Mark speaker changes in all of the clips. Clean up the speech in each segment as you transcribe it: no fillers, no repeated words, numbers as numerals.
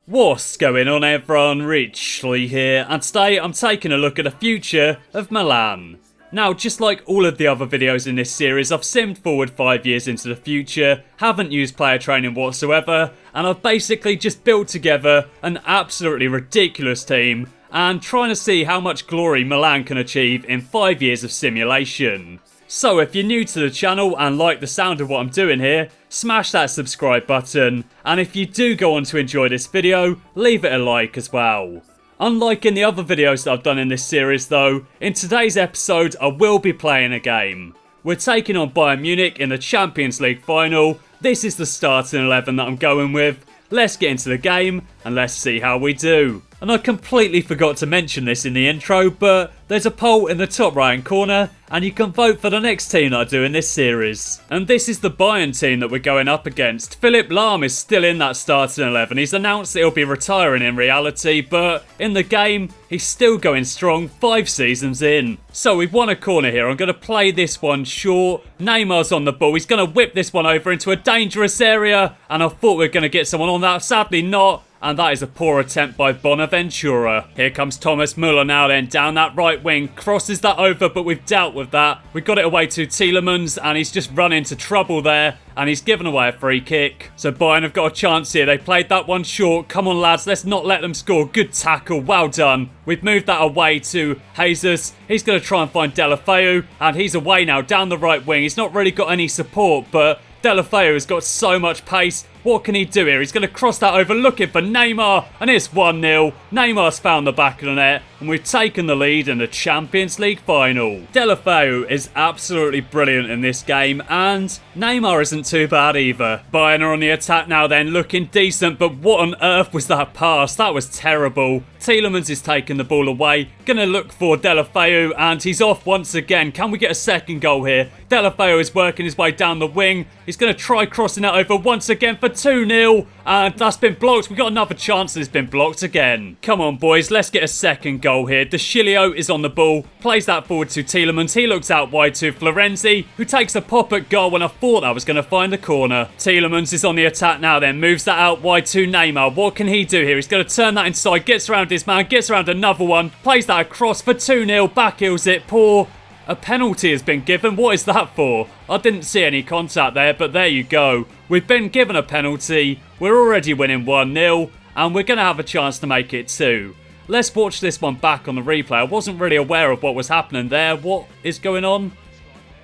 Speaker 1: What's going on everyone, Leigh here, and today I'm taking a look at the future of Milan. Now, just like all of the other videos in this series, I've simmed forward 5 years into the future, haven't used player training whatsoever, and I've basically just built together an absolutely ridiculous team, and trying to see how much glory Milan can achieve in 5 years of simulation. So if you're new to the channel and like the sound of what I'm doing here, smash that subscribe button, and if you do go on to enjoy this video, leave it a like as well. Unlike in the other videos that I've done in this series though, in today's episode I will be playing a game. We're taking on Bayern Munich in the Champions League final. This is the starting 11 that I'm going with. Let's get into the game and let's see how we do. And I completely forgot to mention this in the intro, but there's a poll in the top right hand corner and you can vote for the next team that I do in this series. And this is the Bayern team that we're going up against. Philipp Lahm is still in that starting 11. He's announced that he'll be retiring in reality, but in the game, he's still going strong 5 seasons in. So we've won a corner here. I'm going to play this one short. Neymar's on the ball. He's going to whip this one over into a dangerous area. And I thought we were going to get someone on that. Sadly not. And that is a poor attempt by Bonaventura. Here comes Thomas Müller now then, down that right wing. Crosses that over, but we've dealt with that. We got it away to Tielemans, and he's just run into trouble there. And he's given away a free kick. So Bayern have got a chance here. They played that one short. Come on, lads. Let's not let them score. Good tackle. Well done. We've moved that away to Jesus. He's going to try and find Deulofeu. And he's away now down the right wing. He's not really got any support, but Deulofeu has got so much pace. What can he do here? He's going to cross that over, looking for Neymar, and it's 1-0. Neymar's found the back of the net, and we've taken the lead in the Champions League final. Deulofeu is absolutely brilliant in this game, and Neymar isn't too bad either. Bayern are on the attack now then, looking decent, but what on earth was that pass? That was terrible. Tielemans is taking the ball away, going to look for Deulofeu, and he's off once again. Can we get a second goal here? Deulofeu is working his way down the wing. He's going to try crossing that over once again for 2-0, and that's been blocked. We've got another chance and it's been blocked again. Come on, boys, let's get a second goal here. De Sciglio is on the ball, plays that forward to Tielemans. He looks out wide to Florenzi, who takes a pop at goal when I thought I was going to find the corner. Tielemans is on the attack now then, moves that out wide to Neymar. What can he do here? He's going to turn that inside, gets around his man, gets around another one, plays that across for 2-0, backheels it, poor. A penalty has been given. What is that for? I didn't see any contact there, but there you go. We've been given a penalty. We're already winning 1-0, and we're going to have a chance to make it 2. Let's watch this one back on the replay. I wasn't really aware of what was happening there. What is going on?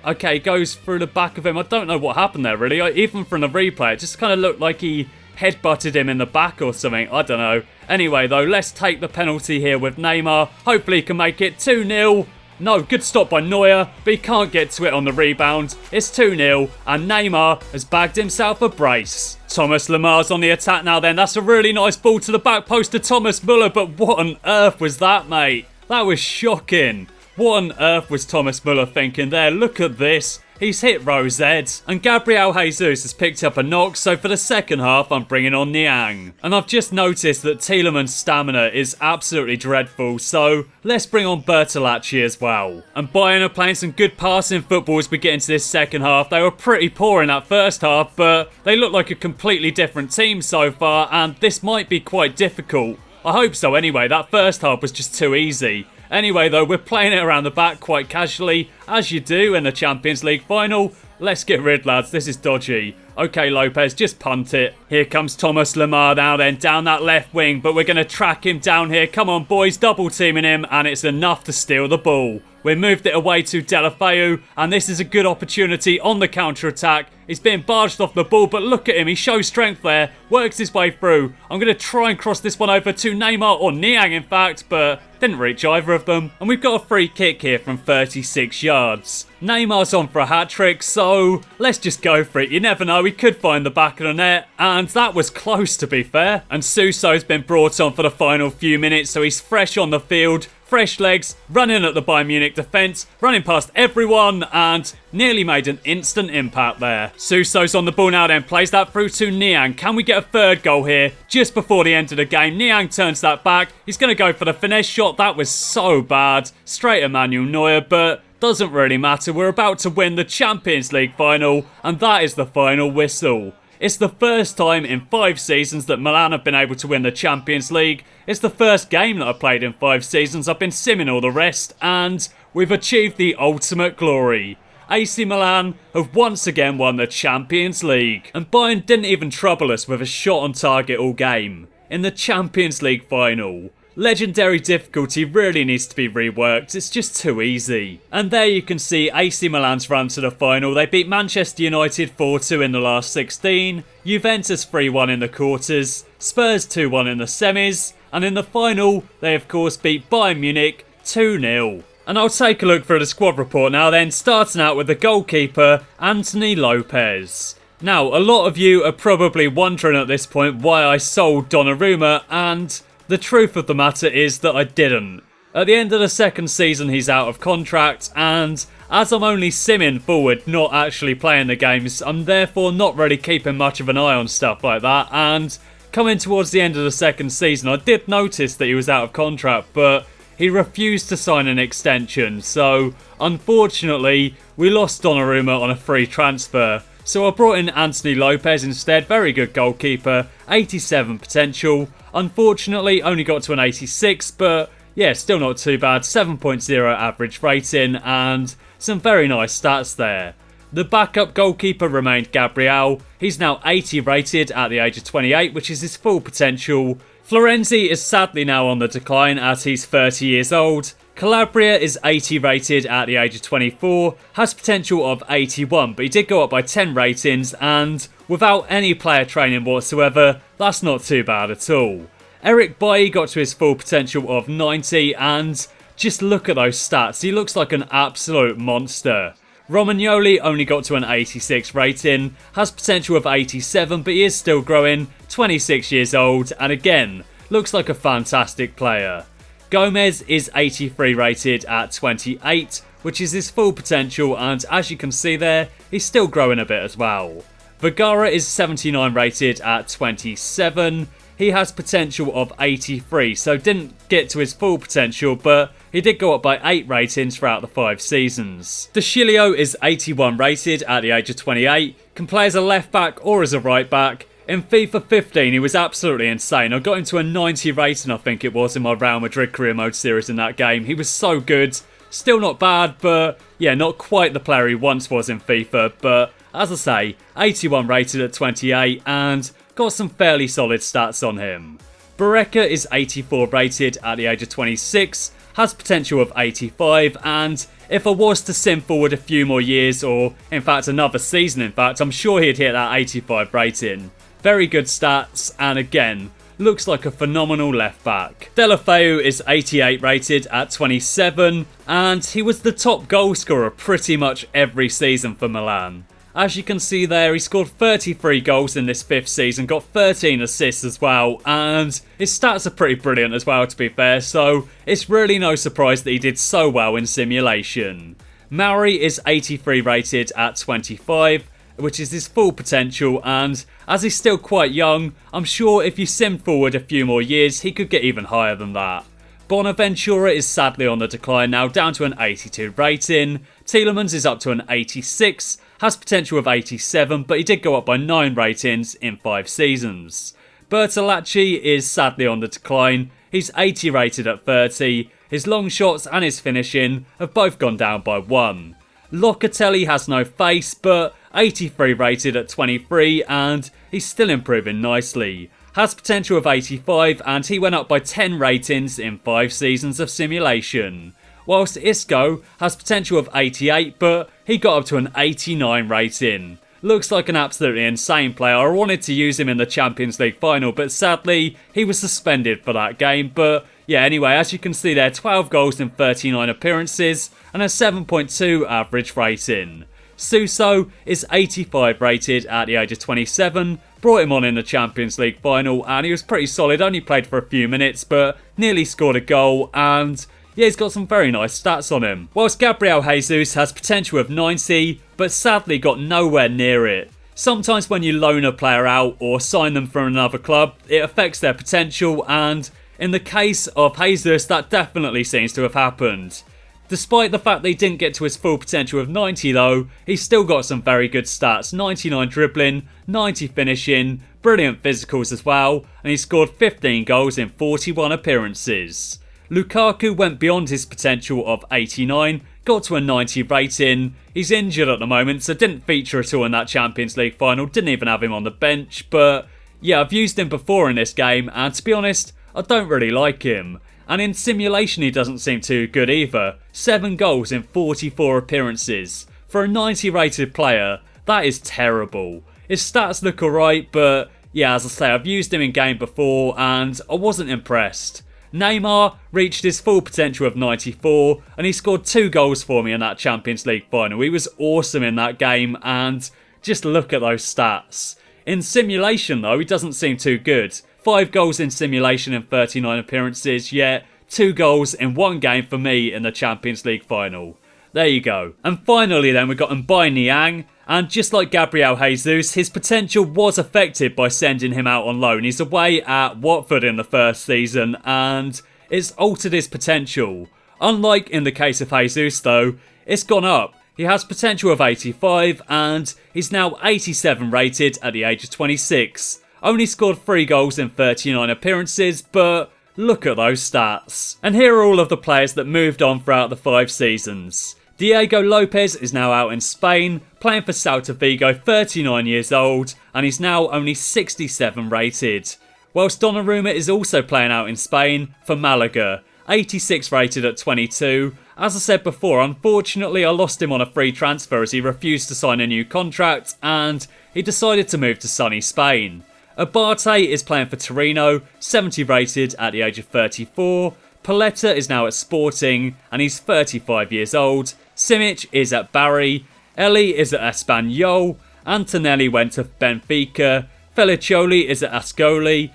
Speaker 1: Okay, goes through the back of him. I don't know what happened there, really. Even from the replay, it just kind of looked like he headbutted him in the back or something. I don't know. Anyway, though, let's take the penalty here with Neymar. Hopefully he can make it 2-0. No, good stop by Neuer, but he can't get to it on the rebound. It's 2-0, and Neymar has bagged himself a brace. Thomas Lemar's on the attack now then. That's a really nice ball to the back post to Thomas Müller, but what on earth was that, mate? That was shocking. What on earth was Thomas Müller thinking there? Look at this. He's hit Rosette, and Gabriel Jesus has picked up a knock, so for the second half I'm bringing on Niang. And I've just noticed that Tielemans' stamina is absolutely dreadful, so let's bring on Bertolacci as well. And Bayern are playing some good passing football as we get into this second half. They were pretty poor in that first half, but they look like a completely different team so far, and this might be quite difficult. I hope so anyway. That first half was just too easy. Anyway though, we're playing it around the back quite casually, as you do in the Champions League final. Let's get rid, lads. This is dodgy. Okay, Lopez, just punt it. Here comes Thomas Lemar now then, down that left wing, but we're going to track him down here. Come on, boys, double teaming him, and it's enough to steal the ball. We moved it away to Deulofeu, and this is a good opportunity on the counter-attack. He's being barged off the ball, but look at him. He shows strength there, works his way through. I'm going to try and cross this one over to Neymar, or Niang in fact, but didn't reach either of them. And we've got a free kick here from 36 yards. Neymar's on for a hat-trick, so let's just go for it. You never know, he could find the back of the net, and that was close to be fair. And Suso's been brought on for the final few minutes, so he's fresh on the field. Fresh legs, running at the Bayern Munich defence, running past everyone, and nearly made an instant impact there. Suso's on the ball now then, plays that through to Niang. Can we get a third goal here? Just before the end of the game, Niang turns that back. He's going to go for the finesse shot. That was so bad. Straight at Manuel Neuer, but doesn't really matter. We're about to win the Champions League final, and that is the final whistle. It's the first time in 5 seasons that Milan have been able to win the Champions League. It's the first game that I've played in 5 seasons. I've been simming all the rest, and we've achieved the ultimate glory. AC Milan have once again won the Champions League, and Bayern didn't even trouble us with a shot on target all game. In the Champions League final, legendary difficulty really needs to be reworked, it's just too easy. And there you can see AC Milan's run to the final. They beat Manchester United 4-2 in the last 16, Juventus 3-1 in the quarters, Spurs 2-1 in the semis, and in the final, they of course beat Bayern Munich 2-0. And I'll take a look through the squad report now then, starting out with the goalkeeper, Anthony Lopez. Now, a lot of you are probably wondering at this point why I sold Donnarumma, and the truth of the matter is that I didn't. At the end of the second season, he's out of contract, and as I'm only simming forward, not actually playing the games, I'm therefore not really keeping much of an eye on stuff like that, and coming towards the end of the second season, I did notice that he was out of contract, but he refused to sign an extension, so unfortunately we lost Donnarumma on a free transfer. So I brought in Anthony Lopez instead, very good goalkeeper, 87 potential, unfortunately only got to an 86, but yeah, still not too bad, 7.0 average rating and some very nice stats there. The backup goalkeeper remained Gabriel, he's now 80 rated at the age of 28, which is his full potential. Florenzi is sadly now on the decline as he's 30 years old. Calabria is 80 rated at the age of 24, has potential of 81, but he did go up by 10 ratings, and without any player training whatsoever, that's not too bad at all. Eric Bailly got to his full potential of 90, and just look at those stats, he looks like an absolute monster. Romagnoli only got to an 86 rating, has potential of 87, but he is still growing, 26 years old, and again, looks like a fantastic player. Gomez is 83 rated at 28, which is his full potential, and as you can see there, he's still growing a bit as well. Vergara is 79 rated at 27, he has potential of 83, so didn't get to his full potential, but he did go up by 8 ratings throughout the 5 seasons. De Chilio is 81 rated at the age of 28, can play as a left back or as a right back. In FIFA 15 he was absolutely insane. I got him to a 90 rating I think it was in my Real Madrid career mode series in that game. He was so good, still not bad, but yeah, not quite the player he once was in FIFA, but as I say, 81 rated at 28 and got some fairly solid stats on him. Barreca is 84 rated at the age of 26, has potential of 85, and if I was to sim forward a few more years, or in fact another season in fact, I'm sure he'd hit that 85 rating. Very good stats, and again, looks like a phenomenal left back. Deulofeu is 88 rated at 27, and he was the top goal scorer pretty much every season for Milan. As you can see there, he scored 33 goals in this 5th season, got 13 assists as well, and his stats are pretty brilliant as well to be fair, so it's really no surprise that he did so well in simulation. Mauri is 83 rated at 25, which is his full potential, and as he's still quite young, I'm sure if you sim forward a few more years, he could get even higher than that. Bonaventura is sadly on the decline now, down to an 82 rating. Tielemans is up to an 86, has potential of 87, but he did go up by 9 ratings in 5 seasons. Bertolacci is sadly on the decline, he's 80 rated at 30, his long shots and his finishing have both gone down by 1. Locatelli has no face, but 83 rated at 23, and he's still improving nicely. Has potential of 85, and he went up by 10 ratings in 5 seasons of simulation. Whilst Isco has potential of 88, but he got up to an 89 rating. Looks like an absolutely insane player. I wanted to use him in the Champions League final, but sadly he was suspended for that game. But yeah, anyway, as you can see there, 12 goals in 39 appearances and a 7.2 average rating. Suso is 85 rated at the age of 27, brought him on in the Champions League final, and he was pretty solid, only played for a few minutes, but nearly scored a goal, and yeah, he's got some very nice stats on him. Whilst Gabriel Jesus has potential of 90, but sadly got nowhere near it. Sometimes when you loan a player out or sign them from another club, it affects their potential, and in the case of Jesus, that definitely seems to have happened. Despite the fact that he didn't get to his full potential of 90 though, he's still got some very good stats. 99 dribbling, 90 finishing, brilliant physicals as well, and he scored 15 goals in 41 appearances. Lukaku went beyond his potential of 89, got to a 90 rating. He's injured at the moment, so didn't feature at all in that Champions League final, didn't even have him on the bench, but yeah, I've used him before in this game, and to be honest, I don't really like him. And in simulation he doesn't seem too good either. 7 goals in 44 appearances. For a 90 rated player, that is terrible. His stats look alright, but yeah, as I say, I've used him in game before and I wasn't impressed. Neymar reached his full potential of 94 and he scored 2 goals for me in that Champions League final. He was awesome in that game and just look at those stats. In simulation though, he doesn't seem too good. 5 goals in simulation in 39 appearances, yet 2 goals in 1 game for me in the Champions League final. There you go. And finally then we got Mbai Niang, and just like Gabriel Jesus, his potential was affected by sending him out on loan. He's away at Watford in the first season and it's altered his potential. Unlike in the case of Jesus though, it's gone up. He has potential of 85 and he's now 87 rated at the age of 26. Only scored 3 goals in 39 appearances, but look at those stats. And here are all of the players that moved on throughout the 5 seasons. Diego Lopez is now out in Spain, playing for Celta Vigo, 39 years old, and he's now only 67 rated. Whilst Donnarumma is also playing out in Spain for Malaga, 86 rated at 22. As I said before, unfortunately I lost him on a free transfer as he refused to sign a new contract and he decided to move to sunny Spain. Abate is playing for Torino, 70 rated at the age of 34. Paletta is now at Sporting and he's 35 years old. Simic is at Bari. Eli is at Espanyol. Antonelli went to Benfica. Felicioli is at Ascoli.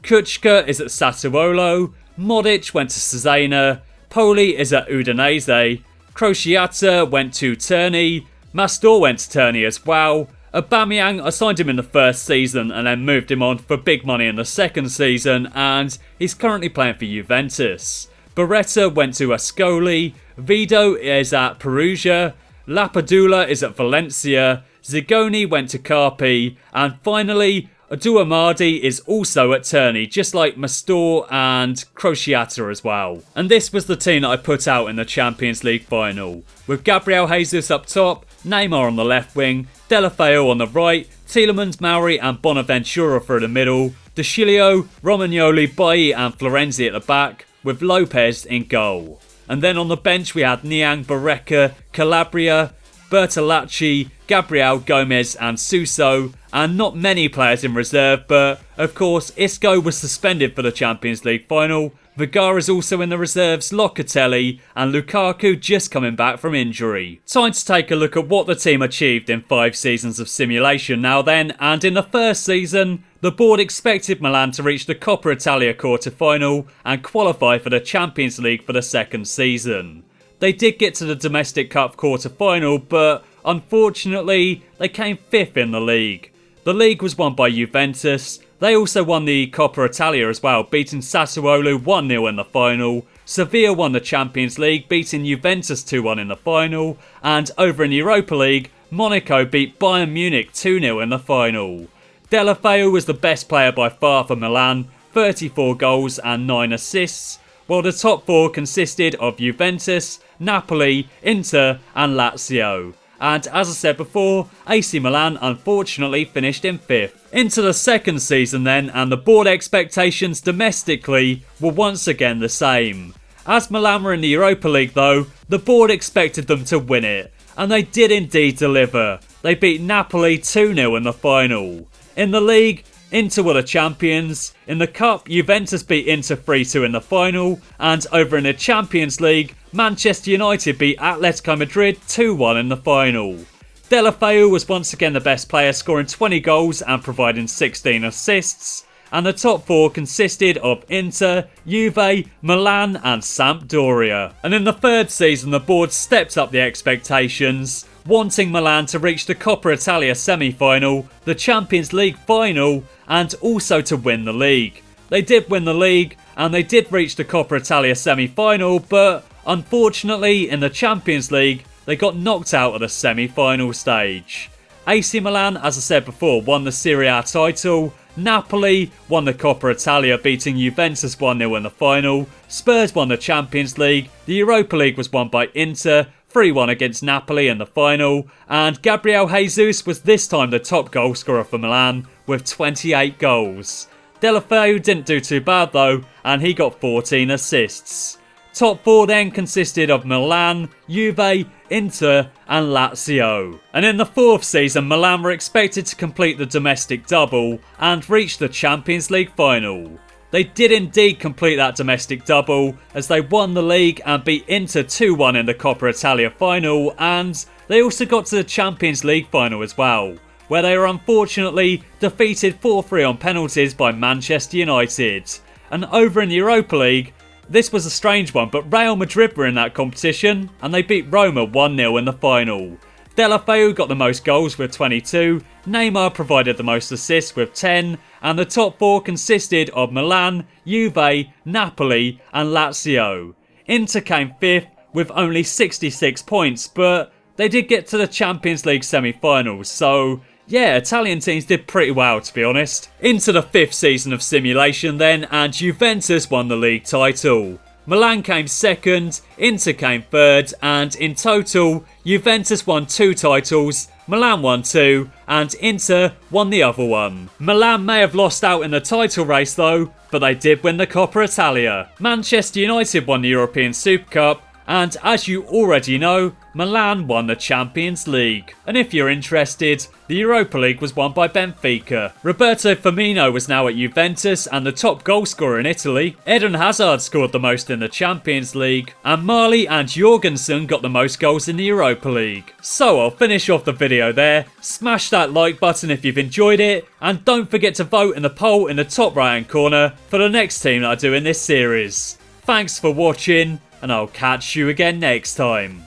Speaker 1: Kuchka is at Sassuolo. Modic went to Cesena. Poli is at Udinese. Crociata went to Terni. Mastor went to Terni as well. Aubameyang, I signed him in the first season and then moved him on for big money in the second season and he's currently playing for Juventus. Beretta went to Ascoli. Vido is at Perugia. Lapadula is at Valencia. Zigoni went to Carpi. And finally, Aduamadi is also at Terni, just like Mastor and Crociata as well. And this was the team that I put out in the Champions League final, with Gabriel Jesus up top, Neymar on the left wing, Deulofeu on the right, Tielemans, Mauri and Bonaventura through the middle, De Sciglio, Romagnoli, Bailly and Florenzi at the back, with Lopez in goal. And then on the bench we had Niang, Barreca, Calabria, Bertolacci, Gabriel, Gomez and Suso, and not many players in reserve, but of course Isco was suspended for the Champions League final. Vergara is also in the reserves, Locatelli and Lukaku just coming back from injury. Time to take a look at what the team achieved in 5 seasons of simulation now then, and in the first season, the board expected Milan to reach the Coppa Italia quarter-final and qualify for the Champions League for the second season. They did get to the Domestic Cup quarter-final, but unfortunately, they came 5th in the league. The league was won by Juventus. They also won the Coppa Italia as well, beating Sassuolo 1-0 in the final. Sevilla won the Champions League, beating Juventus 2-1 in the final. And over in Europa League, Monaco beat Bayern Munich 2-0 in the final. Deulofeu was the best player by far for Milan, 34 goals and 9 assists, while the top 4 consisted of Juventus, Napoli, Inter and Lazio. And as I said before, AC Milan unfortunately finished in 5th. Into the second season then, and the board expectations domestically were once again the same. As Milan were in the Europa League though, the board expected them to win it. And they did indeed deliver. They beat Napoli 2-0 in the final. In the league, Inter were the champions. In the cup, Juventus beat Inter 3-2 in the final. And over in the Champions League, Manchester United beat Atletico Madrid 2-1 in the final. Deulofeu was once again the best player, scoring 20 goals and providing 16 assists. And the top 4 consisted of Inter, Juve, Milan and Sampdoria. And in the third season, the board stepped up the expectations, wanting Milan to reach the Coppa Italia semi-final, the Champions League final and also to win the league. They did win the league and they did reach the Coppa Italia semi-final, but Unfortunately, in the Champions League, they got knocked out at the semi-final stage. AC Milan, as I said before, won the Serie A title. Napoli won the Coppa Italia, beating Juventus 1-0 in the final. Spurs won the Champions League. The Europa League was won by Inter, 3-1 against Napoli in the final. And Gabriel Jesus was this time the top goal scorer for Milan with 28 goals. Deulofeu didn't do too bad though, and he got 14 assists. Top 4 then consisted of Milan, Juve, Inter and Lazio. And in the 4th season, Milan were expected to complete the domestic double and reach the Champions League final. They did indeed complete that domestic double as they won the league and beat Inter 2-1 in the Coppa Italia final, and they also got to the Champions League final as well, where they were unfortunately defeated 4-3 on penalties by Manchester United. And over in the Europa League, this was a strange one, but Real Madrid were in that competition and they beat Roma 1-0 in the final. Deulofeu got the most goals with 22, Neymar provided the most assists with 10, and the top 4 consisted of Milan, Juve, Napoli and Lazio. Inter came 5th with only 66 points, but they did get to the Champions League semi-finals, so yeah, Italian teams did pretty well, to be honest. Into the 5th season of simulation then, and Juventus won the league title. Milan came 2nd, Inter came 3rd, and in total, Juventus won 2 titles, Milan won 2, and Inter won the other one. Milan may have lost out in the title race though, but they did win the Coppa Italia. Manchester United won the European Super Cup, and as you already know, Milan won the Champions League. And if you're interested, the Europa League was won by Benfica. Roberto Firmino was now at Juventus and the top goal scorer in Italy. Eden Hazard scored the most in the Champions League. And Marley and Jorgensen got the most goals in the Europa League. So I'll finish off the video there. Smash that like button if you've enjoyed it. And don't forget to vote in the poll in the top right hand corner for the next team that I do in this series. Thanks for watching, and I'll catch you again next time.